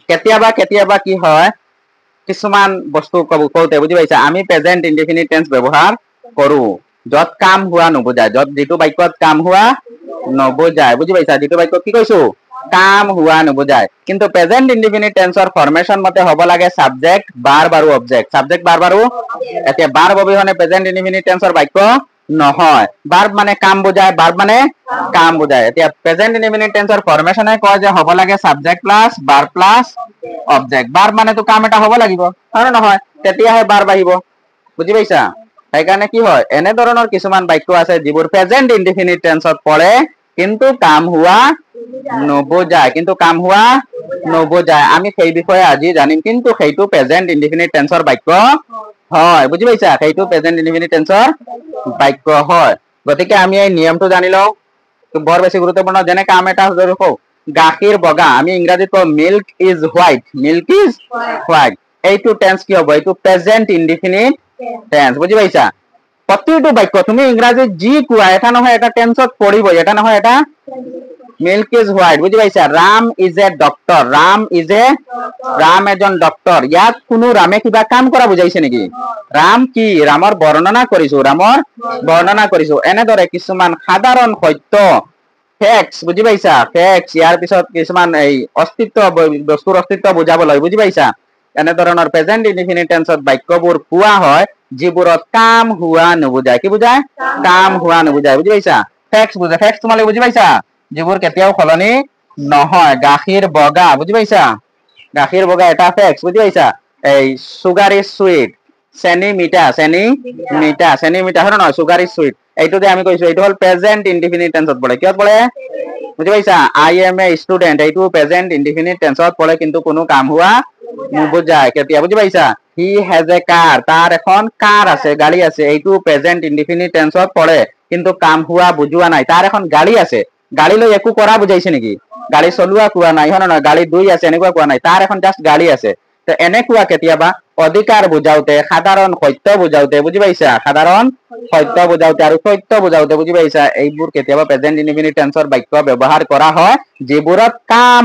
কেতিয়াবা কেতিয়াবা কি হয় কিছুমান বস্তু কওঁতে বুজি পাইছা আমি প্ৰেজেন্ট ইনডিফিনিট টেন্স ব্যৱহাৰ কৰো যত কাম হোৱা নুবুজায় যত যিটো বাক্যত কাম হোৱা নুবুজায় বুজি পাইছা যিটো বাক্য কি কৈছো কাম হোৱা নুবুজায় কিন্তু প্ৰেজেন্ট ইনডিফিনিট টেন্সৰ ফৰ্মেশন মতে হ'ব লাগে সাবজেক্ট ভাৰ্ব আৰু অবজেক্ট সাবজেক্ট ভাৰ্ব আৰু এতিয়া ভাৰ্ব অবিহনে প্ৰেজেন্ট ইনডিফিনিট টেন্সৰ বাক্য নহয় ভাৰ্ব মানে কাম বুজায় ভাৰ্ব মানে কাম বুজায় এতিয়া প্ৰেজেন্ট ইনডিফিনিট টেন্সৰ ফৰ্মেশনে কয় যে হ'ব লাগে subject plus verb plus object verb মানে তো কাম এটা হ'ব লাগিব হয় নহয় তেতিয়াহে ভার্ব আহিব বুজি পাইছা সেইকাৰণে কি হয় এনে ধৰণৰ কিছুমান বাক্য আছে যিবোৰ প্ৰেজেন্ট ইনডিফিনিট টেন্সত পৰে কিন্তু কাম হোৱা নুবুজায় আমি সেই বিষয়ে আজি জানিম কিন্তু সেইটো প্ৰেজেন্ট ইনডিফিনিট টেন্সৰ বাক্য হয় বুজি পাইছা সেইটো প্ৰেজেন্ট ইনডিফিনিট টেন্সৰ বাক্য হয় গতিকে আমি এই নিয়মটো জানি লওঁ বৰ বেছি গুৰুত্বপূৰ্ণ যেনে কাম এটা যদি কওঁ গাখীৰ বগা আমি ইংৰাজীত কওঁ মিল্ক ইজ হোৱাইট এইটো টেন্স কি হ'ব এইটো প্ৰেজেন্ট ইনডিফিনিট টেন্স বুজি পাইছা প্ৰতিটো বাক্য তুমি ইংৰাজীত যি কোৱা এটা নহয় এটা টেন্সত পৰিব এটা নহয় এটা মিল্ক ইজ হোৱাইট বুজি পাইছা Ram is a doctor Ram এজন ডক্টৰ ইয়াত কোনো ৰামে কিবা কাম কৰা বুজাইছে নেকি ৰাম কি ৰামৰ বৰ্ণনা কৰিছো এনেদৰে কিছুমান সাধাৰণ সত্য ফেক্টস বুজি পাইছা ফেক্টস ইয়াৰ পিছত কিছুমান এই অস্তিত্ব বস্তুৰ অস্তিত্ব বুজাবলৈ বুজি পাইছা এনে ধৰণৰ প্ৰেজেন্ট ইনডিফিনিট টেন্সত বাক্যবোৰ কোৱা হয় যিবোৰত কাম হোৱা নুবুজায় কি বুজায় কাম হোৱা নুবুজায় বুজি পাইছা ফেক্টস বুজায় ফেক্টস তোমালোকে বুজি পাইছা যিবোৰ কেতিয়াও সলনি নহয় গাখীৰ বগা বুজি পাইছা গাখীৰ বগা এটা ফেক্টস বুজি পাইছা এই সুগাৰ ইজ সুইট চেনি মিঠা হয় নহয় সুগাৰ ইজ সুইট এইটো যে আমি কৈছো এইটো হল প্ৰেজেন্ট ইনডিফিনিট টেন্সত পৰে কিয় পৰে বুজি পাইছা আই এম এ ষ্টুডেন্ট এইটো প্ৰেজেন্ট ইনডিফিনিট টেন্সত পৰে কিন্তু কোনো কাম হোৱা নুবুজায় কেতিয়া বুজি পাইছা হি হেজ এ কাৰ তাৰ এখন কাৰ আছে গাড়ী আছে এইটো প্ৰেজেন্ট ইনডিফিনিট টেন্সত পৰে কিন্তু কাম হোৱা বুজোৱা নাই তাৰ এখন গাড়ী আছে গাড়ী লৈ একো কৰা বুজাইছে নেকি গাড়ী চলোৱা কোৱা নাই হয় নহয় গাড়ী দুই আছে এনেকুৱা কোৱা নাই তাৰ এখন জাষ্ট গাড়ী আছে তো এনেকুৱা কেতিয়াবা অধিকাৰ বুজাওতে সাধাৰণ সত্য বুজাওতে বুজি পাইছা সাধাৰণ সত্য বুজাওতে আৰু সত্য বুজাওতে বুজি পাইছা এইবোৰ কেতিয়াবা প্ৰেজেন্ট ইনডিফিনিট টেন্সৰ বাক্য ব্যৱহাৰ কৰা হয় যিবোৰত কাম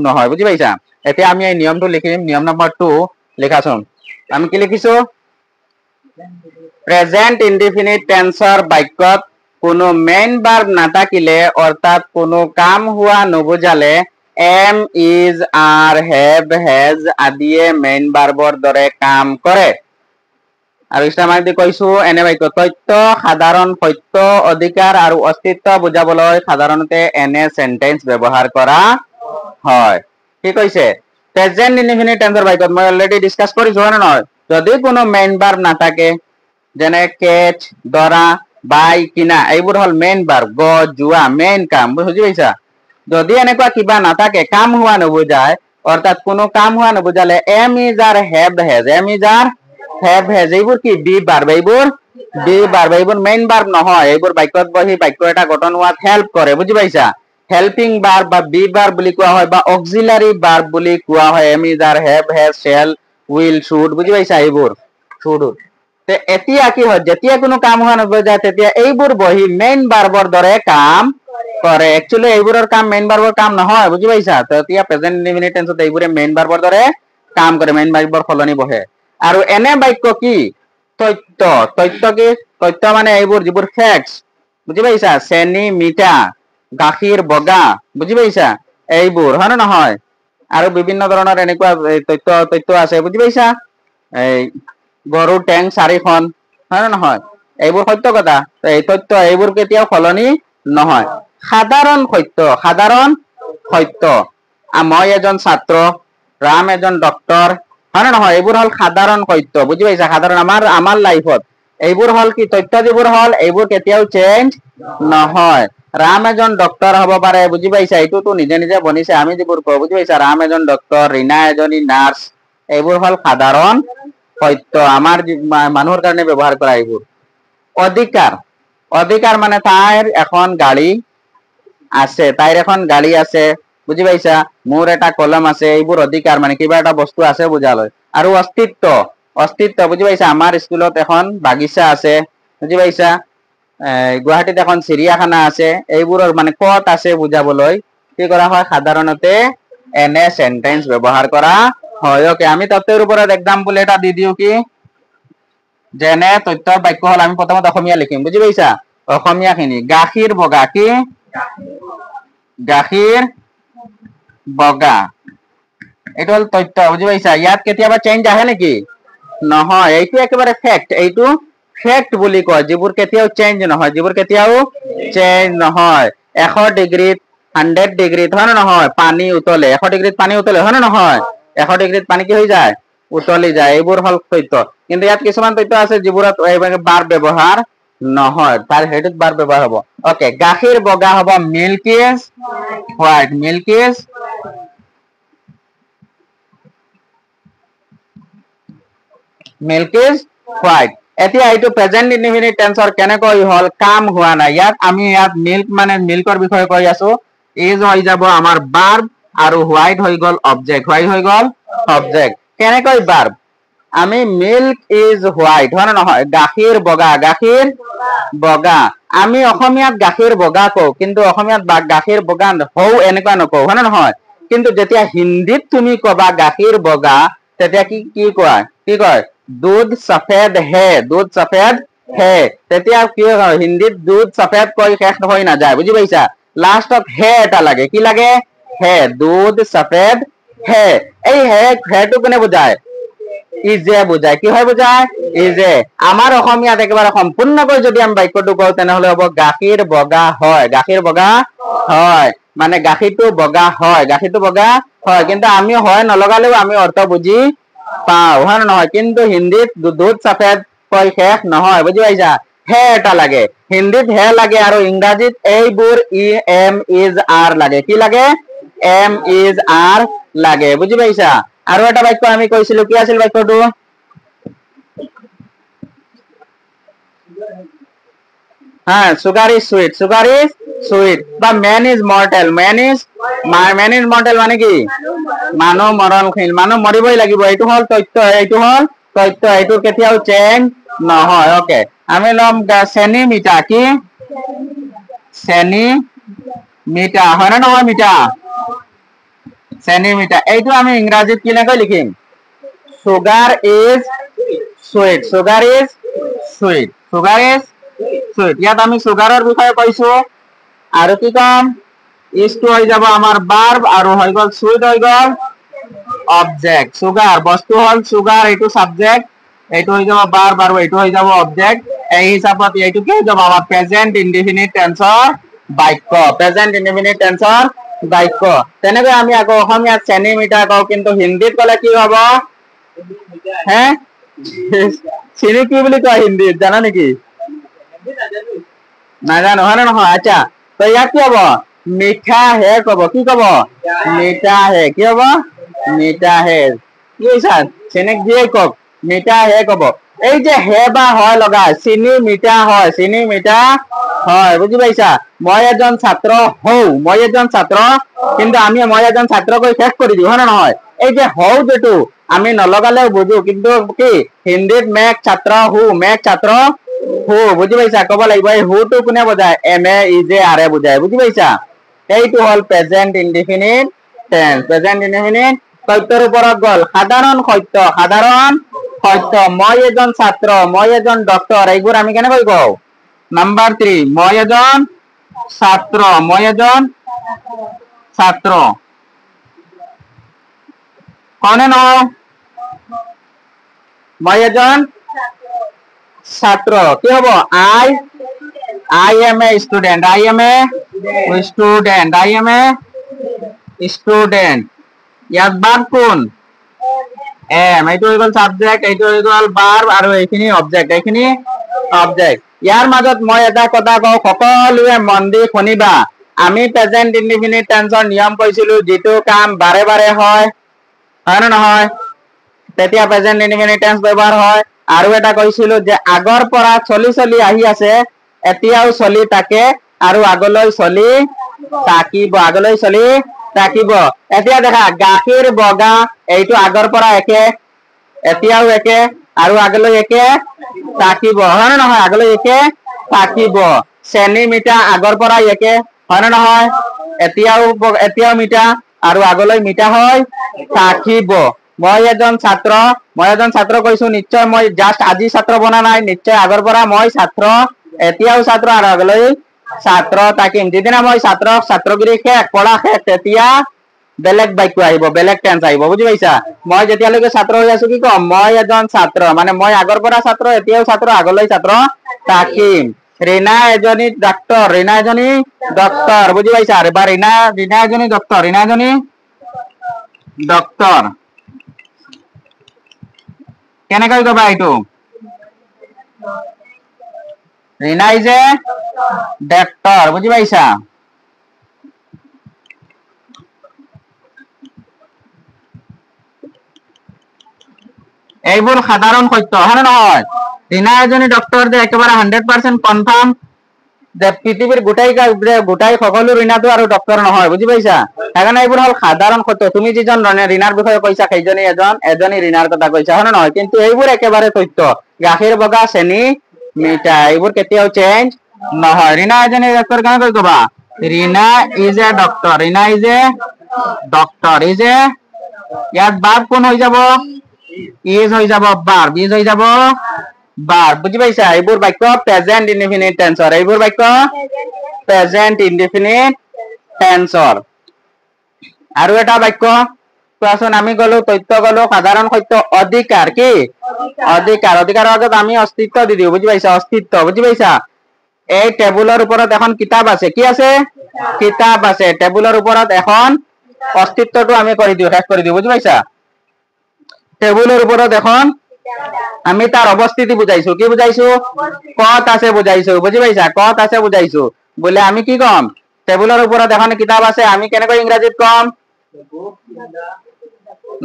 নহয় বুজি পাইছা এতিয়া আমি এই নিয়মটো লিখিম নিয়ম নম্বৰ 2 লিখাচোন আমি কি লিখিছো প্ৰেজেন্ট ইনডিফিনিট টেন্সৰ বাক্যত কোনো মেইন ভাৰ্ব নাথাকিলে অৰ্থাৎ কোনো কাম হোৱা নুবুজালে am is are have has আদিয়ে মেইন ভাৰ্বৰ দৰে কাম কৰে আৰু ইছলামাদি কৈছো এনে বাক্য তথ্য সাধাৰণ সত্য অধিকাৰ আৰু অস্তিত্ব বুজাবলৈ সাধাৰণতে এনে সেন্টেন্স ব্যৱহাৰ কৰা হয় কি কৈছে প্ৰেজেন্ট ইনডিফিনিট টেন্সৰ বাক্যত মই অলৰেডি ডিসকাস কৰিছো হয় নহয় যদি কোনো মেইন ভাৰ্ব নাথাকে যেনে কেচ দৰা বাই কিনা এইবোৰ হল মেইন ভাৰ্ব গ যোৱা মেইন কাম বুজি পাইছা যদি এনেকুৱা কিবা নাথাকে কাম হোৱা নুবুজায় অৰ্থাৎ কোনো কাম হোৱা নুবুজালে am is are have has এইবোৰ কি বি ভাৰ্ব এইবোৰ মেইন ভাৰ্ব নহয় এইবোৰ বাক্যত বহি বাক্য এটা গঠন হোৱাত হেল্প কৰে বুজি পাইছা হেল্পিং ভাৰ্ব বা বি ভাৰ্ব বুলি কোৱা হয় বা অক্সিলাৰি ভাৰ্ব বুলি কোৱা হয় am is are have has shall will should বুজি পাইছা এইবোৰ শুড এতিয়া কি হয় যেতিয়া কোনো কাম হোৱা নুবুজায় তেতিয়া এইবোৰ বহি মেইন ভাৰ্বৰ দৰে কাম কৰে একচুয়ালি এইবোৰৰ কাম মেইন ভাৰ্বৰ কাম নহয় বুজি পাইছা তেতিয়া প্ৰেজেন্ট ইনডিফিনিট টেন্সত এইবোৰে মেইন ভাৰ্বৰ দৰে কাম কৰে মেইন ভাৰ্বৰ সলনি বহে আৰু এনে বাক্য কি তথ্য কি তথ্য মানে এইবোৰ যিবোৰ ফেক্টস বুজি পাইছা চেনি মিঠা গাখীৰ বগা বুজি পাইছা এইবোৰ হয় না নহয় আৰু বিভিন্ন ধৰণৰ এনেকুৱা তথ্য আছে বুজি পাইছা এই গৰুৰ টেং 4খন হয় না নহয় এইবোৰ সত্য কথা এই তথ্য এইবোৰ কেতিয়াও সলনি নহয় সাধাৰণ সত্য মই এজন ছাত্ৰ ৰাম এজন ডক্টৰ হয় না নহয় এইবোৰ হল সাধাৰণ সত্য বুজি পাইছা সাধাৰণ আমাৰ লাইফত এইবোৰ হল কি তথ্য যিবোৰ হল এইবোৰ কেতিয়াও চেঞ্জ নহয় ৰাম এজন ডক্টৰ হ'ব পাৰে বুজি পাইছা এইটোতো নিজে নিজে বনিছে আমি যিবোৰ কওঁ বুজি পাইছা ৰাম এজন ডক্টৰ ৰীনা এজনী নাৰ্ছ এইবোৰ হল সাধাৰণ সত্য আমাৰ মানুহৰ কাৰণে ব্যৱহাৰ কৰা এইবোৰ অধিকাৰ মানে তাইৰ এখন গাড়ী আছে বুজি পাইছা মোৰ এটা কলম আছে এইবোৰ অধিকাৰ মানে কিবা এটা বস্তু আছে বুজালৈ আৰু অস্তিত্ব বুজি পাইছা আমাৰ স্কুলত এখন বাগিচা আছে বুজি পাইছা গুৱাহাটীত এখন চিৰিয়াখানা আছে এইবোৰৰ মানে কত আছে বুজাবলৈ কি করা হয় সাধারণতে এনে সেন্টেন্স ব্যবহার করা হয় ওকে আমি তথ্যের উপরে এক্সাম্পল এটা দি দিও কি যেনে তথ্যৰ বাক্য হল আমি প্ৰথমত অসমীয়া লিখিম বুজি পাইছা অসমীয়া খিনি গাখীৰ বগা কি গাখীৰ বগা এইটো হল তথ্য বুজি পাইছা ইয়াত কেতিয়াবা চেঞ্জ আহে নেকি নহয় এইটো একেবাৰে ফ্যাক্ট এইটো ফ্যাক্ট বুলি কয় যিবোৰ কেতিয়াও চেঞ্জ নহয় যিবোৰ কেতিয়াও চেঞ্জ নহয় 100 ডিগ্ৰীত 100 ডিগ্ৰীত হয় নহয় পানী উতলে 100 ডিগ্ৰীত পানী উতলে হয় নহয় 100 ডিগ্ৰীত পানী কি হৈ যায় উতলি যায় এইবোৰ হল তথ্য কিন্তু ইয়াত কিছুমান তথ্য আছে যিবোৰত বাৰ ব্যৱহাৰ নহয় তাৰ হেতুত বাৰ ব্যৱহাৰ হ'ব ওকে গাখীৰ বগা হ'ব milk is white milk is white এতিয়া এইটো প্ৰেজেন্ট ইনডিফিনিট টেন্সৰ কেনেকৈ হল কাম হোৱা নাই ইয়াত আমি ইয়াত মিল্ক মানে মিল্কৰ বিষয়ে কৈ আছো ইজ হৈ যাব আমাৰ ভাৰ্ব আৰু হোৱাইট হৈ গল অবজেক্ট হোৱাইট হৈ গল অবজেক্ট কেনেকৈ ভাৰ্ব আমি মিল্ক ইজ হোৱাইট হয় নহয় গাখীৰ বগা আমি অসমীয়াত গাখীৰ বগা কও কিন্তু অসমীয়াত গাখীৰ বগা হও এনেকুৱা নকও হয় নহয় কিন্তু যেতিয়া হিন্দীত তুমি কবা গাখীৰ বগা তেতিয়া কি কয় दूध सफेद है তেতিয়া কি হয় হিন্দীত दूध सफेद কৈ শেষ হৈ না যায় বুজি পাইছা লাষ্টত হে এটা লাগে কি লাগে হে दूध सफेद है এই হেটো কোনে বুজায় ইজে বুজায় কি হয় বুজায় ইজে আমাৰ অসমীয়াত একেবাৰে সম্পূৰ্ণকৈ যদি আমি বাক্যটো কওঁ তেনেহলে হ'ব গাখীৰ বগা হয় মানে গাখীৰটো বগা হয় কিন্তু আমি হয় নলগালেও আমি অৰ্থ বুজি পাও হয় নহয় কিন্তু হিন্দীত दूध सफेद কৈ শেষ নহয় বুজি পাইছা হে এটা লাগে হিন্দীত হে লাগে আৰু ইংৰাজীত এইবোৰ এম ইজ আৰ লাগে কি লাগে এম ইজ আৰ লাগে বুজি পাইছা আৰু এটা বাক্য আমি কৈছিলো কি আছিল বাক্যটো হ্যাঁ সুগার ইজ সুইট বা man is mortal man is mortal মানে কি মানুহ মৰণশীল মানুহ মৰিবই লাগিব এইটো হল তথ্য এইটো কেতিয়াও চেঞ্জ নহয় ওকে আমি লম চেনি মিঠা কি চেনি মিঠা হয় না নহয় মিঠা চেনি মিঠা এইটো আমি ইংৰাজীত কেনেকৈ লিখিম সুগাৰ ইজ সুইট ইয়াত আমি সুগাৰৰ বিষয়ে কৈছো আৰু কি কম ইজটো হৈ যাব আমাৰ ভাৰ্ব আৰু হৈ গল সুইট হৈ গল অবজেক্ট সুগাৰ বস্তু হল সুগাৰ এইটো সাবজেক্ট এইটো হৈ যাব ভাৰ্ব আৰু এইটো হৈ যাব অবজেক্ট এই হিচাপত এইটো কি হৈ যাব আমাৰ প্ৰেজেন্ট ইনডিফিনিট টেন্সৰ বাক্য তেনেকৈ আমি আকৌ অসমীয়াত চেনি মিঠা কওঁ কিন্তু হিন্দীত কলে কি হ'ব হে চিনি কি বুলি কয় হিন্দীত জানা নেকি নাজানো হয় নহয় আচ্ছা তো ইয়াত কি হব মিঠা হে কব কি কব মিঠা হে কি হব মিঠা হে কি কৈছা চেনেক দিয়ে কক মিঠা হে কব এই যে হে বা হয় লগা চিনি মিঠা হয় বুজি পাইছা মই এজন ছাত্ৰ হও কিন্তু আমি মই এজন ছাত্ৰ কৈ শেষ কৰি দিও হয় নহয় এই যে হও যেটো আমি নলগালেও বুজো কিন্তু কি হিন্দীত মেক ছাত্ৰ হু বুজি পাইছা কব লাগিব এই হু টো কোনে বুজায় এম এ ইজে আৰে বুজায় বুজি পাইছা এইটো হল প্ৰেজেন্ট ইনডিফিনিট তথ্যৰ ওপৰত গল সাধাৰণ সত্য মই এজন ছাত্ৰ মই এজন ডক্টৰ এইবোৰ আমি কেনেকৈ কওঁ নাম্বাৰ 3 মই এজন ছাত্ৰ কনে ন মই এজন ছাত্ৰ কি হব I am a student ইয়াত ভার্ব কোন am এইটো হৈ গল সাবজেক্ট এইটো হৈ গল ভার্ব আৰু এইখিনি অবজেক্ট ইয়াৰ মাজত মই এটা কথা কওঁ সকলোৱে মন দি শুনিবা আমি প্ৰেজেন্ট ইনডিফিনিট টেন্সৰ নিয়ম কৈছিলো যেটো কাম বাৰে বাৰে হয় না নহয় তেতিয়া প্ৰেজেন্ট ইনডিফিনিট টেন্স ব্যৱহাৰ হয় আৰু এটা কৈছিলো যে আগৰ পৰা চলি আহি আছে এতিয়াও চলি থাকে আৰু আগলৈ চলি থাকিব এতিয়া দেখা গাখীৰ বগা এইটো আগৰ পৰা একে এতিয়াও একে আৰু আগলৈ একে থাকিব হয় না নহয় আগলৈ একে থাকিব চেনি মিঠা আগৰ পৰা একে হয় না নহয় এতিয়াও মিঠা আৰু আগলৈ মিঠা হয় থাকিব। মই এজন ছাত্ৰ কৈছো, নিশ্চয় মই জাষ্ট আজি ছাত্ৰ বনা নাই, নিশ্চয় আগৰ পৰা মই ছাত্ৰ, এতিয়াও ছাত্ৰ আৰু আগলৈ ছাত্ৰ থাকিম। যিদিনা মই ছাত্ৰগিৰি শেষ, পঢ়া শেষ, তেতিয়া বেলেগ বাক্য আহিব, বেলেগ টেন্স আহিব, বুজি পাইছা? মই যেতিয়ালৈকে ছাত্ৰ হৈ আছো কি কম? মই এজন ছাত্ৰ, মানে মই আগৰ পৰা ছাত্ৰ, এতিয়াও ছাত্ৰ, আগলৈ ছাত্ৰ থাকিম। ৰীনা এজনী ডাক্তৰ, বুজি পাইছা? বা ৰীনা এজনী ডক্তৰ। কেনেকৈ কবা এইটো? ৰীনা ইজ এ ডক্তৰ, বুজি পাইছা? এইবোৰ সাধাৰণ সত্য, হয় নে নহয়? ৰীনা এজনী ডক্তৰ যে একেবাৰে 100% কনফাৰ্ম যে পৃথিৱীৰ গোটাই সকলো ৰীনাটো আৰু ডক্তৰ নহয়, বুজি পাইছা? সেইকাৰণে এইবোৰ হ'ল সাধাৰণ সত্য। তুমি যিজন ৰীনাৰ বিষয়ে কৈছা, সেইজনী এজনী ৰীনাৰ কথা কৈছা, হয় নে নহয়? কিন্তু এইবোৰ একেবাৰে সত্য। গাখীৰ বগা, চেনি মিঠা, এইবোৰ কেতিয়াও চেঞ্জ নহয়। ৰীনা এজনী ডক্তৰ কেনেকৈ কবা? ৰীনা ইজ এ ডক্তৰ, ইয়াত বাপ কোন হৈ যাব? ইজ হৈ যাব বাৰ, বুজি পাইছা? এইবোৰ বাক্য প্ৰেজেন্ট ইনডিফিনিট টেন্সৰ, আৰু এটা বাক্য চোৱাচোন, আমি গলো তথ্য, গলো সাধাৰণ সত্য, অধিকাৰ কি? অধিকাৰৰ আগত আমি অস্তিত্ব দি দিওঁ, বুজি পাইছা? অস্তিত্ব, বুজি পাইছা? এই টেবুলৰ ওপৰত এখন কিতাপ আছে, কি আছে? কিতাপ আছে। টেবুলৰ ওপৰত এখন, অস্তিত্বটো আমি শেষ কৰি দিওঁ, বুজি পাইছা? টেবুলৰ ওপৰত এখন, আমি তাৰ অৱস্থিতি বুজাইছো, কি বুজাইছো? কত আছে বুজাইছো, বুজি পাইছা? কত আছে বুজাইছো। বোলে আমি কি কম? টেবুলৰ ওপৰত এখন কিতাপ আছে, আমি কেনেকৈ ইংৰাজীত কম?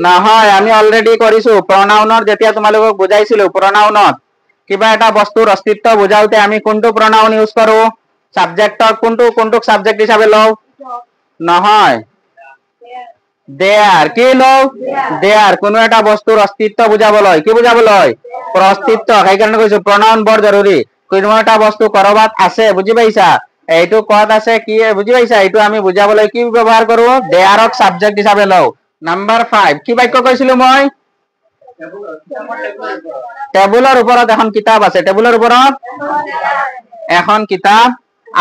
নহয়, আমি অলৰেডি কৰিছো। প্ৰনাউনৰ যেতিয়া তোমালোকক বুজাইছিলো, প্ৰনাউনত কিবা এটা বস্তুৰ অস্তিত্ব বুজাওতে আমি কোনটো প্ৰনাউন ইউজ কৰো? সাবজেক্টক কোনটোক সাবজেক্ট হিচাপে লও? নহয়, দেয়াৰ। কি লও? দেয়াৰ। কোনো এটা বস্তুৰ অস্তিত্ব বুজাবলৈ, কি বুজাবলৈ? অস্তিত্ব। সেইকাৰণে কৈছো প্ৰনাউন বৰ জৰুৰী। কোনো এটা বস্তু কৰবাত আছে, বুজি পাইছা? এইটো কত আছে, কি বুজি পাইছা? এইটো আমি বুজাবলৈ কি ব্যৱহাৰ কৰো? দেয়াৰক সাবজেক্ট হিচাপে লও। নাম্বাৰ 5, কি বাক্য কৈছিলো মই? টেবুলৰ ওপৰত এখন কিতাপ আছে, টেবুলৰ ওপৰত এখন কিতাপ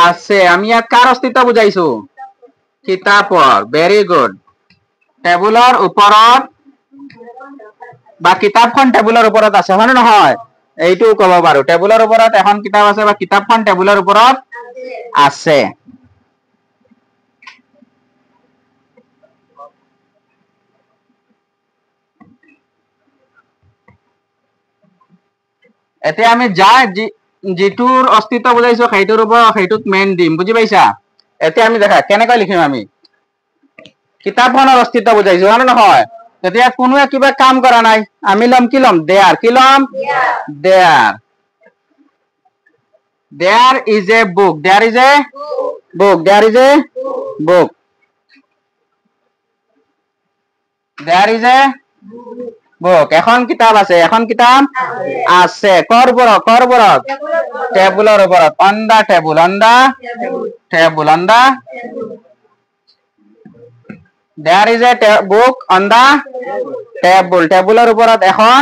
আছে। আমি ইয়াত কাৰ অস্তিত্ব বুজাইছো? কিতাপৰ। Very good. টেবুলৰ ওপৰত বা কিতাপখন টেবুলৰ ওপৰত আছে, হয় নে নহয়? এইটোও কব পাৰো, টেবুলৰ ওপৰত এখন কিতাপ আছে বা কিতাপখন টেবুলৰ ওপৰত আছে। এতিয়া আমি যিটোৰ অস্তিত্ব বুজাইছো সেইটোত মেইন দিম, বুজি পাইছা? এতিয়া আমি দেখা কেনেকৈ লিখিম। আমি কিতাপখনৰ অস্তিত্ব বুজাইছো, হয় নে নহয়? তেতিয়া কোনোৱে কিবা কাম কৰা নাই, আমি ল'ম কি ল'ম? দেয়াৰ। কি ল'ম? There. There is a book. There is a book. There is a book. There is a book. এখন কিতাপ আছে, এখন কিতাপ আছে। কৰ ওপৰত? টেবুলৰ ওপৰত। On the table. There is a book on the table. টেবুলৰ ওপৰত এখন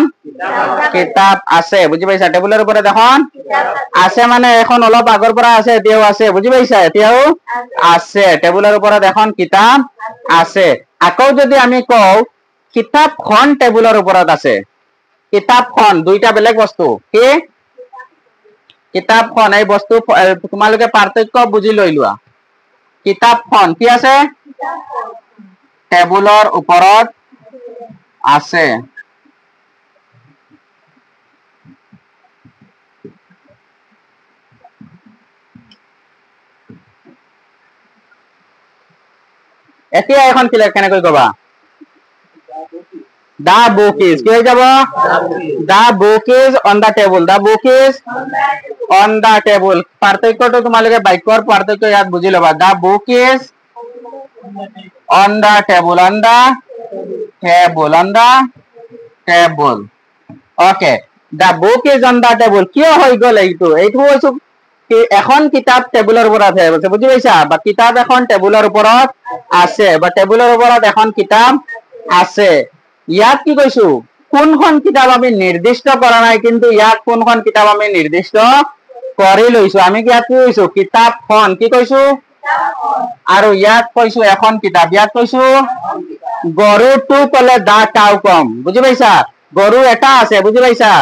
কিতাপ আছে, বুজি পাইছা? টেবুলৰ ওপৰত এখন আছে, মানে এখন অলপ আগৰ পৰা আছে, এতিয়াও আছে, বুজি পাইছা? এতিয়াও আছে। টেবুলৰ ওপৰত এখন কিতাপ আছে। আকৌ যদি আমি কওঁ কিতাপখন টেবুলৰ ওপৰত আছে, কিতাপখন দুইটা বেলেগ বস্তু। কি? কিতাপখন, এই বস্তু তোমালোকে পাৰ্থক্য বুজি লৈ লোৱা। কিতাপখন কি আছে? টেবুলৰ ওপৰত আছে। এতিয়া এখন কেনেকৈ কবা? The book is, কি হৈ যাব? The book is on the table. The book is on the table. পাৰ্থক্যটো তোমালোকে বাক্যৰ পাৰ্থক্য ইয়াত বুজি লবা। The book is on the table. On the table. Okay. The book is on the table. কিয় হৈ গল এইটো? এইটো কৈছো এখন কিতাপ টেবুলৰ ওপৰত আছে বুজি পাইছা বা কিতাপ এখন টেবুলৰ ওপৰত আছে বা টেবুলৰ ওপৰত এখন কিতাপ আছে ইয়াত কি কৈছো কোনখন কিতাপ আমি নিৰ্দিষ্ট কৰা নাই কিন্তু ইয়াত কোনখন কিতাপ আমি নিৰ্দিষ্ট কৰি লৈছো আমি ইয়াত কি কৈছো কিতাপখন কি কৈছো আৰু ইয়াত কৈছো এখন কিতাপ ইয়াত কৈছো গৰুটো কলে দা কাউ কম বুজি পাইছা গৰু এটা আছে বুজি পাইছা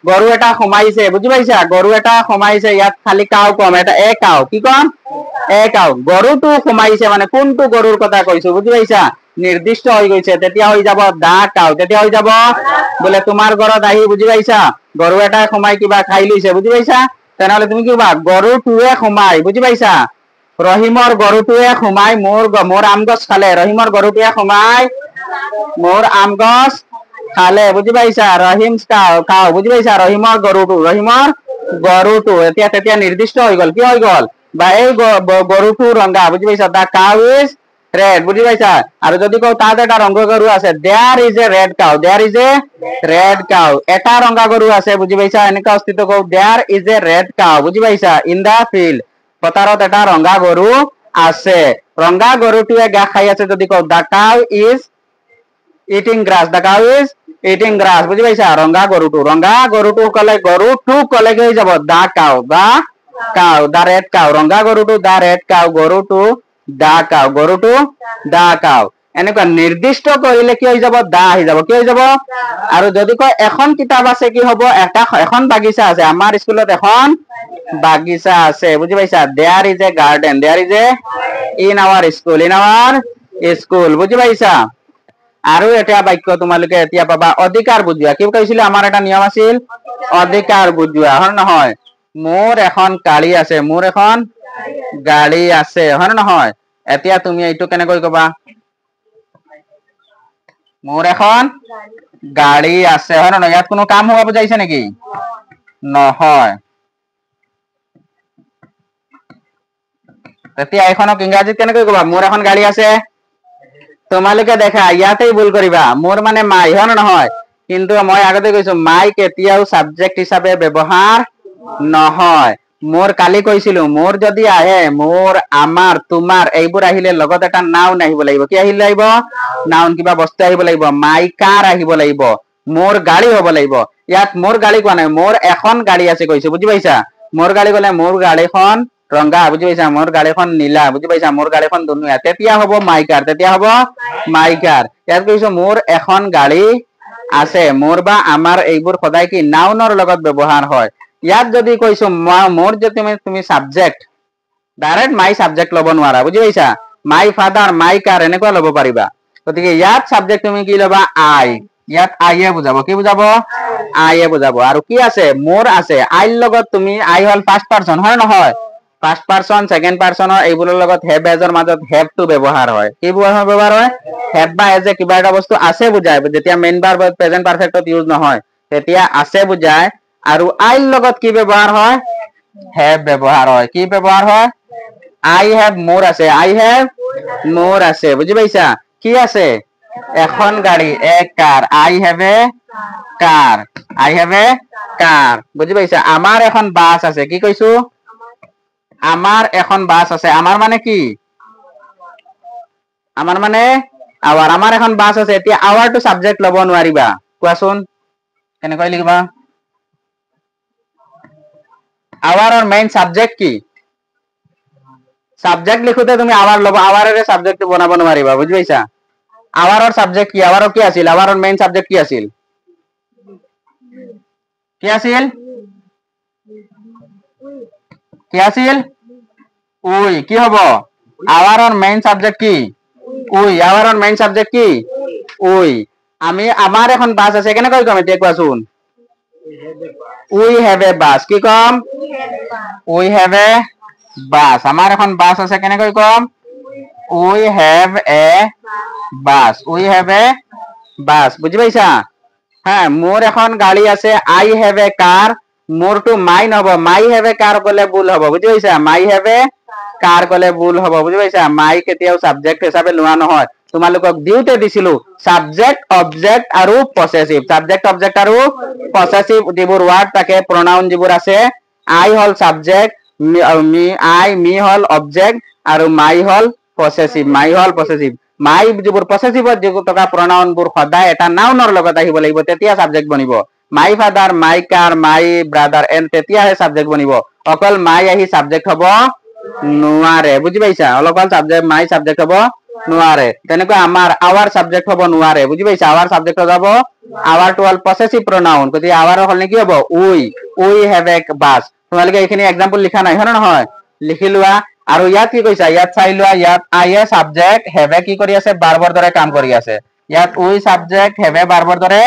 গৰু এটা সোমাইছে বুজি পাইছা গৰু এটা সোমাইছে ইয়াত খালি কাউ কম এটা কাউ কি কম কাউ গৰুটো সোমাইছে মানে কোনটো গৰুৰ কথা কৈছো বুজি পাইছা নিৰ্দিষ্ট হৈ গৈছে তেতিয়া হৈ যাব দা কাউ তেতিয়া হৈ যাব বোলে তোমাৰ ঘৰত আহি বুজি পাইছা গৰু এটা সোমাই কিবা খাই লৈছে বুজি পাইছা তেনেহলে তুমি কি কবা গৰুটোৱে সোমাই বুজি পাইছা ৰহিমৰ গৰুটোৱে সোমাই মোৰ আম গছ খালে ৰহিমৰ গৰুটোৱে সোমাই মোৰ আম গছ খালে বুজি পাইছা ৰহিম কাউ বুজি পাইছা ৰহিমৰ গৰুটো এতিয়া তেতিয়া নিৰ্দিষ্ট হৈ গল কি হৈ গল বা এই গৰুটো ৰঙা বুজি পাইছা দা কাউ ইজ ৰেড বুজি পাইছা আৰু যদি কও তাত এটা ৰঙা গৰু আছে there is a red cow এটা ৰঙা গৰু আছে বুজি পাইছা এনেকা অস্তিত্ব কও there is a red cow বুজি পাইছা ইন দা ফিল্ড পথাৰত এটা ৰঙা গৰু আছে ৰঙা গৰুটোৱে ঘাঁহ খাই আছে যদি কও the cow is eating grass বুজি পাইছা ৰঙা গৰুটো কলে কি হৈ যাব দা কাউ বা কাউ দা ৰেড কাউ ৰঙা গৰুটো দা ৰেড কাউ গৰুটো দা কাউ এনেকুৱা নিৰ্দিষ্ট কৰিলে কি হৈ যাব দা আহি যাব কি হৈ যাব আৰু যদি কয় এখন কিতাপ আছে কি হব এখন বাগিচা আছে আমাৰ স্কুলত এখন বাগিচা আছে বুজি পাইছা there is a garden in our school বুজি পাইছা আৰু এটা বাক্য তোমালোকে এতিয়া পাবা অধিকাৰ বুজোৱা কি কৈছিলে আমাৰ এটা নিয়ম আছিল অধিকাৰ বুজোৱা হয় নহয় মোৰ এখন গাড়ী আছে হয় নহয় এতিয়া তুমি এইটো কেনেকৈ কবা মোৰ এখন গাড়ী আছে হয় নহয় ইয়াত কোনো কাম হোৱা বুজাইছে নেকি নহয় তেতিয়া এইখনক ইংৰাজীত কেনেকৈ কবা মোৰ এখন গাড়ী আছে তোমালোকে দেখা ইয়াতেই ভুল কৰিবা মোৰ মানে মাই হয় নহয় কিন্তু মই আগতে কৈছো মাই কেতিয়াও সাবজেক্ট হিচাপে ব্যৱহাৰ নহয় মোৰ কালি কৈছিলো মোৰ যদি আহে মোৰ আমাৰ তোমাৰ এইবোৰ আহিলে লগত এটা নাউন আহিব লাগিব কি আহিব লাগিব নাউন কিবা বস্তু আহিব লাগিব মাই কাৰ আহিব লাগিব মোৰ গাড়ী হ'ব লাগিব ইয়াত মোৰ গাড়ী কোৱা নাই মোৰ এখন গাড়ী আছে কৈছো বুজি পাইছা মোৰ গাড়ী কলে মোৰ গাড়ীখন ৰঙা বুজি পাইছা মোৰ গাড়ীখন নীলা বুজি পাইছা মোৰ গাড়ীখন ধুনীয়া তেতিয়া হ'ব মাই কাৰ ইয়াত কৈছো মোৰ এখন গাড়ী আছে মোৰ বা আমাৰ এইবোৰ সদায় কি নাউনৰ লগত ব্যৱহাৰ হয় ইয়াত যদি কৈছো মোৰ যদি তুমি সাবজেক্ট ডাইৰেক্ট মাই সাবজেক্ট ল'ব নোৱাৰা বুজি পাইছা মাই ফাদাৰ মাই কাৰ এনেকুৱা ল'ব পাৰিবা গতিকে ইয়াত সাবজেক্ট তুমি কি ল'বা আই ইয়াত আইয়ে বুজাব কি বুজাব আইয়ে বুজাব আৰু কি আছে মোৰ আছে আইৰ লগত তুমি আই হল ফাৰ্ষ্ট পাৰসন হয় নহয় ফাৰ্ষ্ট পাৰসন সেকেন্ড পাৰসনৰ এইবোৰৰ লগত হেভ এজৰ মাজত হেভ টু ব্যৱহাৰ হয় কি ব্যৱহাৰ হয় হেভ বা এজ এ কিবা এটা বস্তু আছে বুজায় যেতিয়া মেইন ভাৰ্ব প্ৰেজেন্ট পাৰফেক্টত ইউজ নহয় তেতিয়া আছে বুজায় আৰু আইৰ লগত কি ব্যৱহাৰ হয় হেভ ব্যৱহাৰ হয় কি ব্যৱহাৰ হয় আই হেভ মোৰ আছে বুজি পাইছা কি আছে এখন গাড়ী কাৰ আই হেভ এ কাৰ বুজি পাইছা আমাৰ এখন বাছ আছে কি কৈছো আমাৰ এখন বাছ আছে আমাৰ মানে কি আমাৰ মানে আমাৰ এখন বাছ আছে এতিয়া আৱাৰটো সাবজেক্ট ল'ব নোৱাৰিবা কোৱাচোন কেনেকৈ লিখিবা আৱাৰৰ মেইন সাবজেক্ট কি সাবজেক্ট লিখোতে তুমি আৱাৰ ল'ব আৱাৰেৰে সাবজেক্ট বনাব নোৱাৰিবা বুজি পাইছা আৱাৰৰ সাবজেক্ট কি আৱাৰৰ কি আছিল আৱাৰৰ মেইন সাবজেক্ট কি আছিল উই কি হ'ব আৱাৰৰ মেইন সাবজেক্ট কি আৱাৰৰ মেইন সাবজেক্ট কি উই আমি আমাৰ এখন বাছ আছে কেনেকৈ কম এতিয়া কোৱাচোন উই হেভ এ বাছ কি কম উই হেভ এ বাছ আমাৰ এখন বাছ আছে কেনেকৈ কম উই হেভ এ বাছ বুজি পাইছা হা মোৰ এখন গাড়ী আছে আই হেভ এ কাৰ মোৰটো মাই নহব মাই হেভ এ কাৰ কলে ভুল হ'ব বুজি পাইছা মাই হেভ এ কাৰ কলে ভুল হ'ব বুজি পাইছা মাই কেতিয়াও সাবজেক্ট হিচাপে লোৱা নহয় তোমালোকক দিওতে দিছিলো সাবজেক্ট অবজেক্ট আৰু পসেসিভ যিবোৰ ওয়াৰ্ড থাকে pronoun যিবোৰ আছে আই হল সাবজেক্ট মি আই মি হল অবজেক্ট আৰু মাই হল পসেসিভ মাই যিবোৰ পসেসিভত যিবোৰ থকা প্ৰনাউন বোৰ সদায় এটা নাউনৰ লগত আহিব লাগিব তেতিয়া সাবজেক্ট বনিব my father my car my brother and তেতিয়াহে সাবজেক্ট বনিব অকল মাই আহি সাবজেক্ট হ'ব নোৱাৰে বুজি পাইছা অলপমান সাবজেক্ট মাই সাবজেক্ট হ'ব নোৱাৰে তেনেকৈ আমাৰ আৱাৰ সাবজেক্ট হ'ব নোৱাৰে বুজি পাইছা আৱাৰ সাবজেক্ট যাব আৱাৰ টু অল পসেসিভ প্ৰনাউন গতি আৱাৰ হল কি হ'ব উই হেভ এ বাস তোমালোকে এইখিনি এক্সাম্পল লিখা নাই হয় নহয় লিখি লোৱা আৰু ইয়াত কি কৈছা ইয়াত চাই লোৱা ইয়াত I A subject have a কি কৰি আছে বাৰবৰ দৰে কাম কৰি আছে ইয়াত উই সাবজেক্ট হেভ এ বাৰবৰ দৰে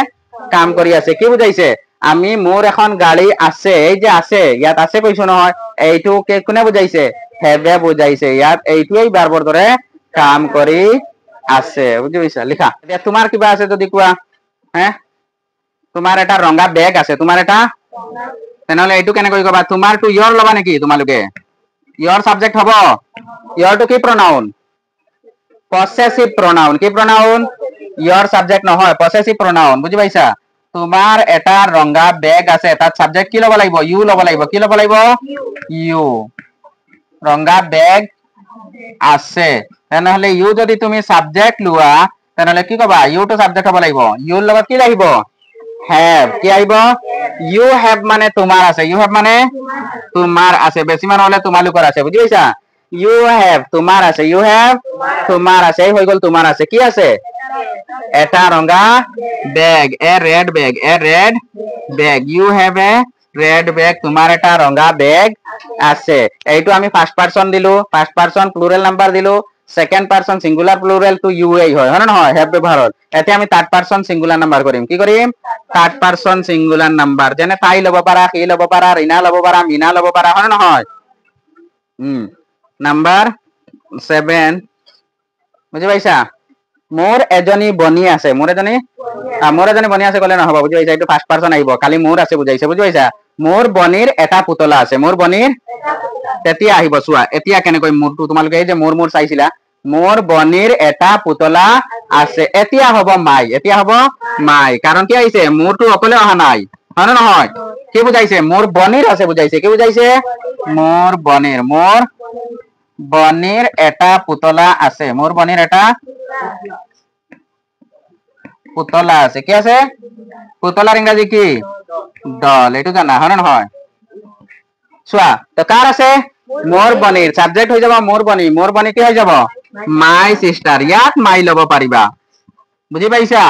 কাম কৰি আছে কি বুজাইছে আমি মোৰ এখন গাড়ী আছে এই যে আছে ইয়াত আছে কৈছো নহয় এইটো কোনে বুজাইছে হেভ এ বুজাইছে ইয়াত এইটোই বাৰবৰ দৰে কাম কৰি আছে বুজি পাইছা লিখা এতিয়া তোমাৰ কিবা আছে যদি কোৱা হে তোমাৰ এটা ৰঙা বেগ আছে তোমাৰ এটা তেনেহলে এইটো কেনেকৈ কবা তোমাৰটো ইয়ৰ লবা নেকি তোমালোকে ইয়ৰ সাবজেক্ট হ'ব ইয়ৰটো কি প্ৰনাউন পসেসিভ প্ৰনাউন কি প্ৰনাউন ইয়ৰ সাবজেক্ট নহয় পসেসিভ প্ৰনাউন বুজি পাইছা তোমাৰ এটা ৰঙা বেগ আছে তাত সাবজেক্ট কি ল'ব লাগিব ইউ ল'ব লাগিব কি ল'ব লাগিব ইউ ৰঙা বেগ আছে তেনেহলে ইউ যদি তুমি সাবজেক্ট লোৱা তেনেহলে কি কবা ইউটো সাবজেক্ট হ'ব লাগিব ইউৰ লগত কি লাগিব have কি আহিব ইউ হেভ মানে তোমাৰ আছে ইউ হেভ মানে তোমাৰ আছে বেছি মান হলে তোমালোকৰ আছে বুজি পাইছা ইউ হেভ তোমাৰ আছে ইউ হেভ তোমাৰ আছে হৈ গল তোমাৰ আছে কি আছে এটা ৰঙা bag a red bag you have a red bag তোমাৰ এটা ৰঙা বেগ আছে এইটো আমি ফাৰ্স্ট পারসন দিলো ফার্স্ট পারসন প্লুরাল নাম্বার দিলো second person singular plural too you এই হয় না নহয় হেভ ব্যবহার হল এতিয়া আমি থার্ড পারসন সিঙ্গুলার নাম্বার কৰিম কি কৰিম থাৰ্ড পাৰসন সিঙ্গুলাৰ নাম্বাৰ যেনে তাই লব পাৰা সি লব পাৰা ৰিনা লব পাৰা মিনা লব পাৰা হয় না নহয় নাম্বাৰ 7 বুজি পাইছা মোৰ এজনী বনি আছে মোৰ এজনী বনি আছে কলে নহব বুজি পাইছা এইটো ফাৰ্স্ট পাৰসন আহিব খালি মোৰ আছে বুজাইছে বুজি পাইছা মোৰ বনিৰ এটা পুতলা আছে মোৰ বনিৰ তেতিয়া আহিব চোৱা এতিয়া কেনেকৈ মোৰটো তোমালোকে এই যে মোৰ চাইছিলা মোৰ বনিৰ এটা পুতলা আছে এতিয়া হ'ব মাই কাৰণ কি আহিছে মোৰটো অকলে অহা নাই হয় না নহয় কি বুজাইছে মোৰ বনিৰ আছে বুজাইছে কি বুজাইছে মোৰ বনিৰ এটা পুতলা আছে মোৰ বনিৰ এটা পুতলা আছে কি আছে পুতলাৰ ইংৰাজী কি ডল এইটো জানা হয় না নহয় চোৱা তো কাৰ আছে মোৰ বনিৰ সাবজেক্ট হৈ যাব মোৰ বনি কি হৈ যাব মাই সিস্টাৰ ইয়াত মাই লব পাৰিবা বুজি পাইছা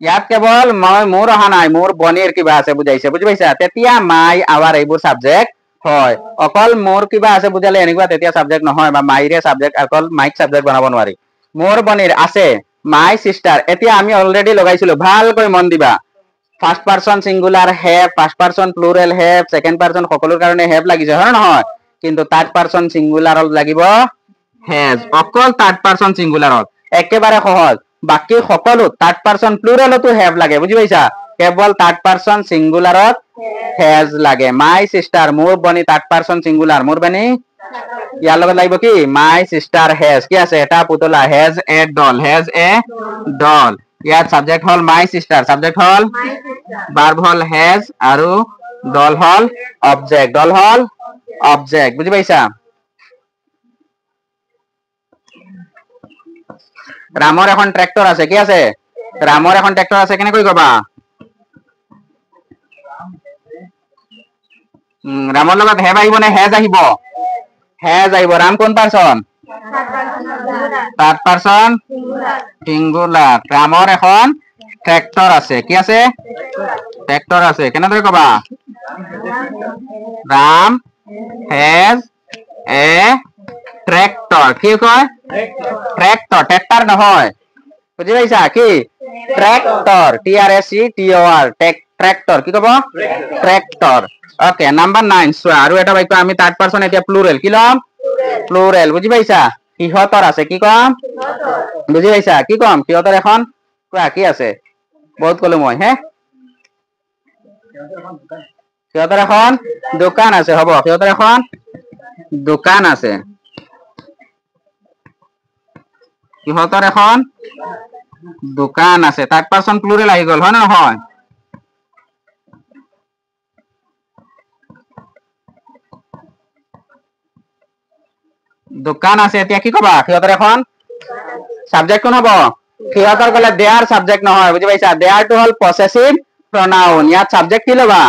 ইয়াত কেৱল মই মোৰ অহা নাই মোৰ বনিৰ কিবা আছে বুজাইছে বুজি পাইছা তেতিয়া মাই আৱাৰ এইবোৰ সাবজেক্ট হয় অকল মোৰ কিবা আছে বুজালে এনেকুৱা তেতিয়া সাবজেক্ট নহয় বা মাইৰে সাবজেক্ট অকল মাইক সাবজেক্ট বনাব নোৱাৰি মোৰ বনিৰ আছে মাই সিস্টাৰ এতিয়া আমি অলৰেডি লগাইছিলো ভালকৈ মন দিবা first person singular have first person plural have second person সকলোৰ কাৰণে হ্যাভ লাগিছে হয় নহয় কিন্তু থাৰ্ড পাৰসন সিঙ্গুলাৰত লাগিব হ্যাজ অকল থাৰ্ড পাৰসন সিঙ্গুলাৰত একেবাৰে সহজ বাকি সকলো থাৰ্ড পাৰসন প্লুৰালতো হ্যাভ লাগে বুজি পাইছা কেৱল থাৰ্ড পাৰসন সিঙ্গুলাৰত হ্যাজ লাগে মাই সিস্টাৰ মোৰ বনি থাৰ্ড পাৰসন সিঙ্গুলাৰ মোৰ বনি ইয়াৰ লগত লাগিব কি মাই সিস্টার হ্যাজ কি আছে এটা পুতলা হ্যাজ এ ডল ইয়াত subject hall my sister subject hall verb hall has আৰু ডল হল অবজেক্ট বুজি পাইছা ৰামৰ এখন ট্ৰেক্টৰ আছে কি আছে ৰামৰ এখন ট্ৰেক্টৰ আছে কেনেকৈ কবা ৰামৰ লগত হেভ আহিব নে হেজ আহিব ৰাম কোন পাৰসন থাৰ্ড পাৰসন সিঙ্গুলাৰ ৰামৰ এখন ট্ৰেক্টৰ আছে কি আছে ট্ৰেক্টৰ আছে কেনেদৰে কবা ৰাম হেজ এ ট্ৰেক্টৰ কি কয় ট্ৰেক্টৰ নহয় বুজি পাইছা কি ট্ৰেক্টৰ TRACTOR ট্ৰেক্টৰ কি কব ট্ৰেক্টৰ ওকে নাম্বাৰ 9 চোৱা আৰু এটা বাক্য আমি থাৰ্ড পাৰসন এতিয়া প্লুৰাল কি লম প্লুৰাল বুজি পাইছা সিহঁতৰ আছে কি কম বুজি পাইছা কি কম সিহঁতৰ এখন কোৱা কি আছে বহুত কলো মই হে সিহঁতৰ এখন দোকান আছে হ'ব সিহঁতৰ এখন দোকান আছে সিহঁতৰ এখন দোকান আছে থার্ড পারসন প্লুরাল আহি গল হয় না নহয় দোকান আছে এতিয়া কি কবা সিহঁতৰ এখন সাবজেক্ট কোন হ'ব সিহঁতৰ গলে দেয়াৰ সাবজেক্ট নহয় বুজি পাইছা দেয়াৰ টো হল পসেসিভ pronoun ইয়াত সাবজেক্ট কি লবা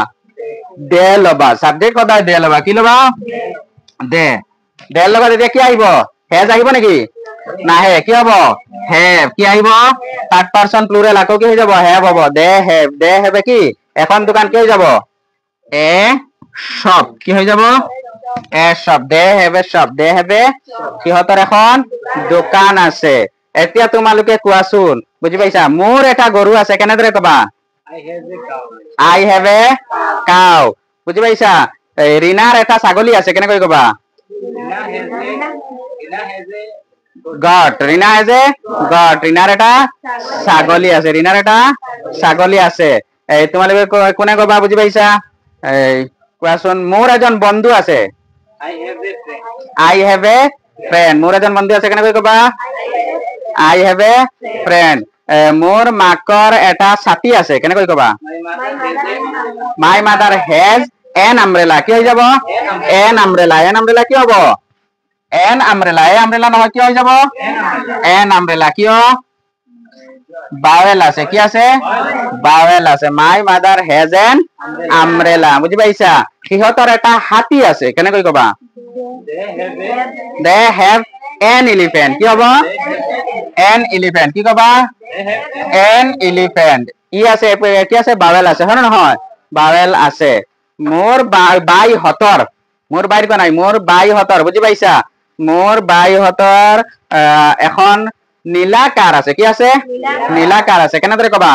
দে লবা সাবজেক্ট সদায় দে লবা কি লবা দে দেৰ লগত এতিয়া কি আহিব হেজ আহিব নেকি নাহে কি হ'ব হেভ কি আহিব থাৰ্ড পাৰসন প্লুৰেল আকৌ কি হৈ যাব হেভ হ'ব দে হেভ কি এখন দোকান কি হৈ যাব এ শপ কি হৈ যাব a shop they have a shop they have a সিহঁতৰ এখন দোকান আছে এতিয়া তোমালোকে কোৱাচোন বুজি পাইছা মোৰ এটা গৰু আছে কেনেদৰে কবা I have a cow বুজি পাইছা ৰিনাৰ এটা ছাগলী আছে কেনেকৈ কবা goat Rina has a goat ৰিনাৰ এটা ছাগলী আছে ৰিনাৰ এটা ছাগলী আছে এই তোমালোকে কোনে কবা বুজি পাইছা এই কোৱাচোন মোৰ এজন বন্ধু আছে I have a friend মোৰ এজন বন্ধু আছে কেনেকৈ কবা I have a friend মোৰ মাকৰ এটা ছাতি আছে কেনেকৈ কবা my mother has an umbrella কি হৈ যাব an umbrella কি হ'ব an umbrella নহয় কি হৈ যাব an umbrella কিয় বাৱেল আছে কি আছে বাৱেল আছে my mother has an umbrella বুজি পাইছা সিহঁতৰ এটা হাতী আছে কেনেকৈ কবা they have an elephant কি হ'ব an elephant কি কবা an elephant ই আছে কি আছে বাৱেল আছে হয় নহয় বাৱেল আছে মোৰ বাইহঁতৰ মোৰ বাইৰ কোৱা নাই মোৰ বাইহঁতৰ বুজি পাইছা মোৰ বাইহঁতৰ এখন নীলা কাৰ আছে কি আছে নীলা কাৰ আছে কেনেদৰে কবা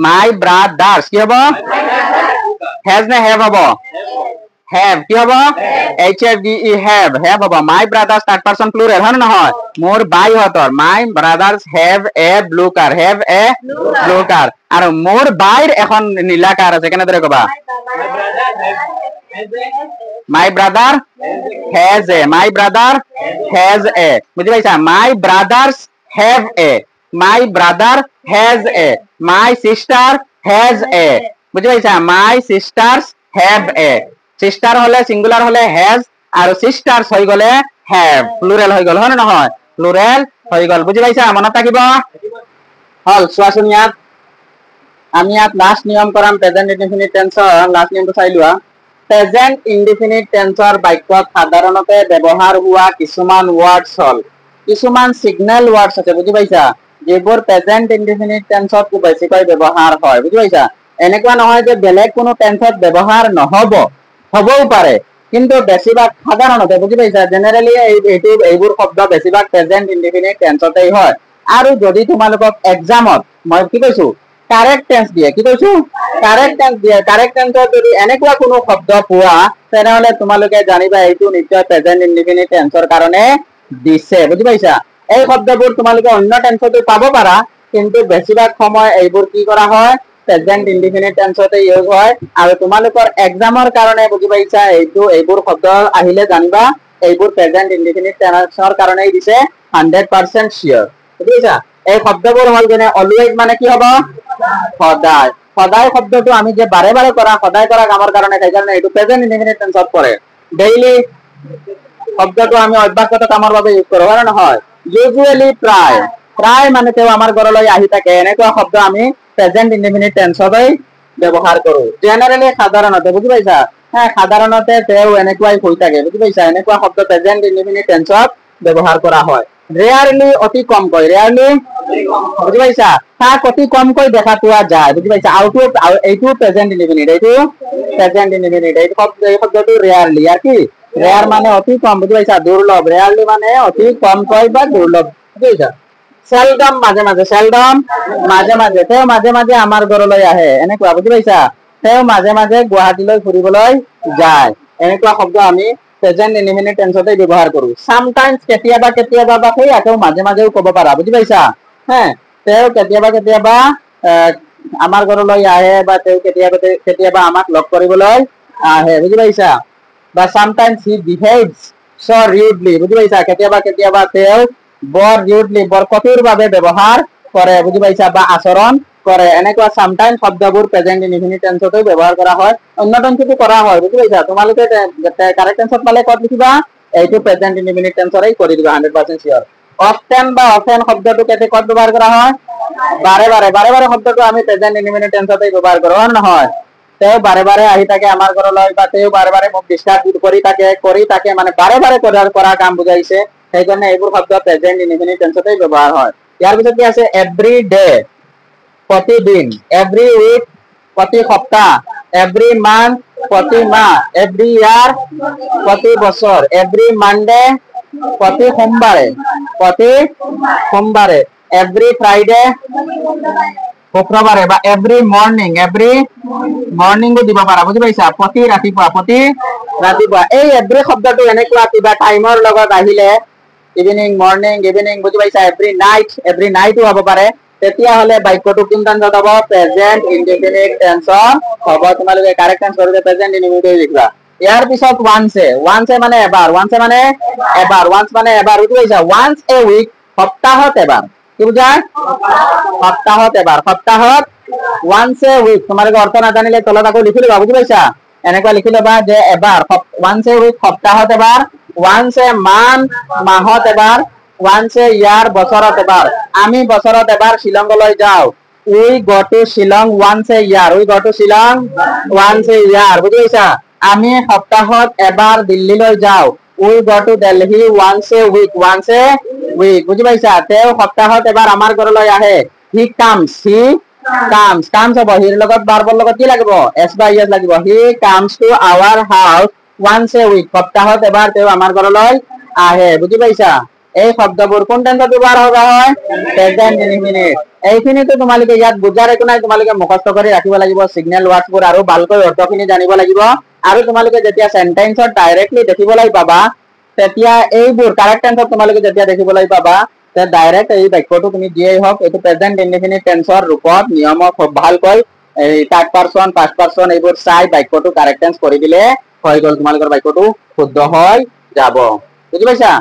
my brothers কি হ'ব has নে have হ'ব have কি হ'ব have হ'ব my brothers third person plural হয় নহয় মোৰ বাইহঁতৰ my brothers have a blue car আৰু মোৰ বাইৰ এখন নীলা কাৰ আছে কেনেদৰে কবা my brother has a বুজি পাইছা my brothers have a my brother has a my sister has a বুজি পাইছা my sisters have a sister হলে সিঙ্গুলার হলে has আৰু sisters হৈ গলে have প্লুৰেল হৈ গল হয় নহয় প্লুৰেল হৈ গল বুজি পাইছা মনত থাকিব হল চোৱাচোন ইয়াত আমি ইয়াত লাস্ট নিয়ম কৰাম প্ৰেজেন্ট ইনডিফিনিট টেন্সৰ লাস্ট নিয়মটো চাই লোৱা প্ৰেজেন্ট ইনডিফিনিট টেন্সৰ বাক্যত সাধাৰণতে ব্যৱহাৰ হোৱা কিছুমান ওয়াৰ্ডস হল কিছুমান সিগনেল ওয়াৰ্ডস আছে বুজি পাইছা যেবোৰ প্ৰেজেন্ট ইনডিফিনিট টেন্সত খুব বেছিকৈ ব্যৱহাৰ হয় বুজি পাইছা এনেকুৱা নহয় যে বেলেগ কোনো টেন্সত ব্যৱহাৰ নহব হবও পাৰে কিন্তু বেছিভাগ সাধাৰণতে বুজি পাইছা জেনাৰেলি এইবোৰ শব্দ বেছিভাগ প্ৰেজেন্ট ইনডিফিনিট টেন্সতেই হয় আৰু যদি তোমালোকক এক্সামত মই কি কৈছো কাৰেক্ট টেন্স দিয়ে কি কৈছো কাৰেক্ট টেন্সত যদি এনেকুৱা কোনো শব্দ পোৱা তেনেহলে তোমালোকে জানিবা এইটো নিশ্চয় প্ৰেজেন্ট ইনডিফিনিট টেন্সৰ কাৰণে দিছে বুজি পাইছা এই শব্দবোৰ তোমালোকে অন্য টেন্সতো পাব পাৰা কিন্তু বেছিভাগ সময় এইবোৰ কি কৰা হয় প্ৰেজেন্ট ইনডিফিনিট টেন্সতে ইউজ হয় আৰু তোমালোকৰ এক্সামৰ কাৰণে বুজি পাইছা এইবোৰ শব্দ আহিলে জানিবা এইবোৰ প্ৰেজেন্ট ইনডিফিনিট টেন্সৰ কাৰণেই দিছে 100% শিওৰ বুজি পাইছা এই শব্দবোৰ হল যেনে অলৱেজ মানে কি হ'ব সদায় সদায় শব্দটো আমি যে বাৰে বাৰে কৰা সদায় কৰা কামৰ কাৰণে সেইকাৰণে এইটো প্ৰেজেন্ট ইনডিফিনিট টেন্সত পৰে ডেইলি শব্দটো আমি অভ্যাসগত কামৰ বাবে ইউজ কৰো হয় নহয় ইউজুৱেলি প্ৰায় মানে তেওঁ আমাৰ ঘৰলৈ আহি থাকে এনেকুৱা শব্দ আমি প্ৰেজেন্ট ইনডিফিনিট টেন্সতেই ব্যৱহাৰ কৰো জেনাৰেলি সাধাৰণতে বুজি পাইছা সাধাৰণতে তেওঁ এনেকুৱাই হৈ থাকে বুজি পাইছা এনেকুৱা শব্দ প্ৰেজেন্ট ইনডিফিনিট টেন্সত ব্যৱহাৰ কৰা হয় ৰেয়াৰলি অতি কমকৈ বুজি পাইছা তাক অতি কমকৈ দেখা পোৱা যায় বুজি পাইছা এইটো প্ৰেজেন্ট ইনডিফিনিট এই শব্দটো ৰেয়াৰলি আৰ কি ৰেয়াৰ মানে অতি কম বুজি পাইছা দুৰ্লভ ৰেয়াৰলি মানে অতি কমকৈ বা দুৰ্লভ বুজি পাইছা সেলডম মাজে মাজে তেওঁ মাজে মাজে আমাৰ ঘৰলৈ আহে এনেকুৱা বুজি পাইছা তেওঁ মাজে মাজে গুৱাহাটীলৈ ফুৰিবলৈ যায় এনেকুৱা শব্দ আমি প্ৰেজেন্ট ইনডিফিনিট টেন্সতে ব্যৱহাৰ কৰো সামটাইমস কেতিয়াবা বা সেই আকৌ মাজে মাজেও ক'ব পাৰা বুজি পাইছা তেওঁ কেতিয়াবা আমাৰ ঘৰলৈ আহে বা তেওঁ কেতিয়াবা আমাক লগ কৰিবলৈ আহে বুজি পাইছা বা সামটাইমস হি বিহেভস সো ৰিউডলি বুজি পাইছা কেতিয়াবা তেওঁ বৰ ৰিউডলি বৰ কঠোৰভাৱে ব্যৱহাৰ কৰে বুজি পাইছা বা আচৰণ কৰে এনেকুৱা সামটাইম শব্দবোৰ প্ৰেজেন্ট ইনডিফিনিট টেন্সতো ব্যৱহাৰ কৰা হয় অন্য টেন্সতো কৰা হয় বুজি পাইছা তোমালোকে কাৰেক্ট টেন্সত পালে কত লিখিবা এইটো প্ৰেজেন্ট ইনডিফিনিট টেন্সৰেই কৰি দিবা 100% শিওৰ অফটেন বা অফেন শব্দটো কেতে কত ব্যৱহাৰ কৰা হয় বাৰে বাৰে শব্দটো আমি প্ৰেজেন্ট ইনডিফিনিট টেন্সতেই ব্যৱহাৰ কৰো নহয় তেও বাৰে বাৰে আহি থাকে আমাৰ ঘৰলৈ বা তেও বাৰে বাৰে মোক ডিসটাৰ্ব কৰি থাকে মানে বাৰে বাৰে কৰা কাম বুজাইছে সেইকাৰণে এইবোৰ শব্দ প্ৰেজেন্ট ইনডিফিনিট টেন্সতেই ব্যৱহাৰ হয় ইয়াৰ পিছত কি আছে এভৰি ডে प्रतिदिन एवरी वीक प्रति सप्ताह एवरी मंथ प्रति माह एवरी ईयर प्रति बছর एवरी मंडे प्रति सोमवारे एवरी फ्राइडे শুক্রবারে বা এভরি মর্নিং দিব পাৰা বুজি পাইছা প্ৰতি ৰাতিপুৱা এই এভৰি শব্দটো এনেকুৱা কিবা টাইমৰ লগত আহিলে ইভিনিং মৰ্নিং বুজি পাইছা এভৰি নাইট হ'ব পাৰে তেতিয়া হলে বাক্যটো কোন টেন্সত হ'ব প্ৰেজেন্ট ইনডিফিনিট টেন্সত হ'ব তোমালোকে কাৰেক্ট টেন্স কৰিলে প্ৰেজেন্ট ইনডিফিনিট লিখবা ইয়াৰ পিছত ওয়ান্স মানে এবাৰ ওয়ান্স মানে এবাৰ বুজি পাইছা ওয়ান্স এ উইক সপ্তাহত এবাৰ কি বুঝায় সপ্তাহত ওয়ান্স এ উইক তোমালোকে অৰ্থ নাজানিলে তলত আকৌ লিখি লবা বুজি পাইছা এনেকুৱা লিখি লবা যে এবাৰ ওয়ান্স এ উইক সপ্তাহত এবাৰ ওয়ান্স এ মান্থ মাহত এবাৰ ওয়ান্স এ ইয়াৰ বছৰত এবাৰ আমি বছৰত এবাৰ শিলংলৈ যাও we go to Shillong once a year বুজি পাইছা আমি সপ্তাহত এবাৰ দিল্লীলৈ যাও we go to Delhi once a week বুজি পাইছা তেও সপ্তাহত এবাৰ আমাৰ ঘৰলৈ আহে হি কামস হ'ব হিৰ লগত ভাৰ্বৰ লগত কি লাগিব এস বা ইএস লাগিব he comes to our house once a week সপ্তাহত এবাৰ তেও আমাৰ ঘৰলৈ আহে বুজি পাইছা এই শব্দবোৰ কোন টেন্সত ব্যৱহাৰ কৰা হয় প্ৰেজেন্ট ইনডিফিনিট এইখিনিতো তোমালোকে ইয়াত বুজাৰ একো নাই তোমালোকে মুখস্থ কৰি ৰাখিব লাগিব সিগনেল ওয়াৰ্ডছবোৰ আৰু ভালকৈ অৰ্থখিনি জানিব লাগিব আৰু তোমালোকে যেতিয়া সেন্টেন্সত ডাইৰেক্টলি দেখিবলৈ পাবা তেতিয়া এইবোৰ কাৰেক্ট টেন্সত তোমালোকে যেতিয়া দেখিবলৈ পাবা তে ডাইৰেক্ট এই বাক্যটো তুমি যিয়েই হওক এইটো প্ৰেজেন্ট ইনডিফিনিট টেন্সৰ ৰূপত নিয়মক খুব ভালকৈ এই থাৰ্ড পাৰসন ফাৰ্স্ট পাৰসন এইবোৰ চাই বাক্যটো কাৰেক্ট টেন্স কৰি দিলে হৈ গ'ল তোমালোকৰ বাক্যটো শুদ্ধ হৈ যাব বুজি পাইছা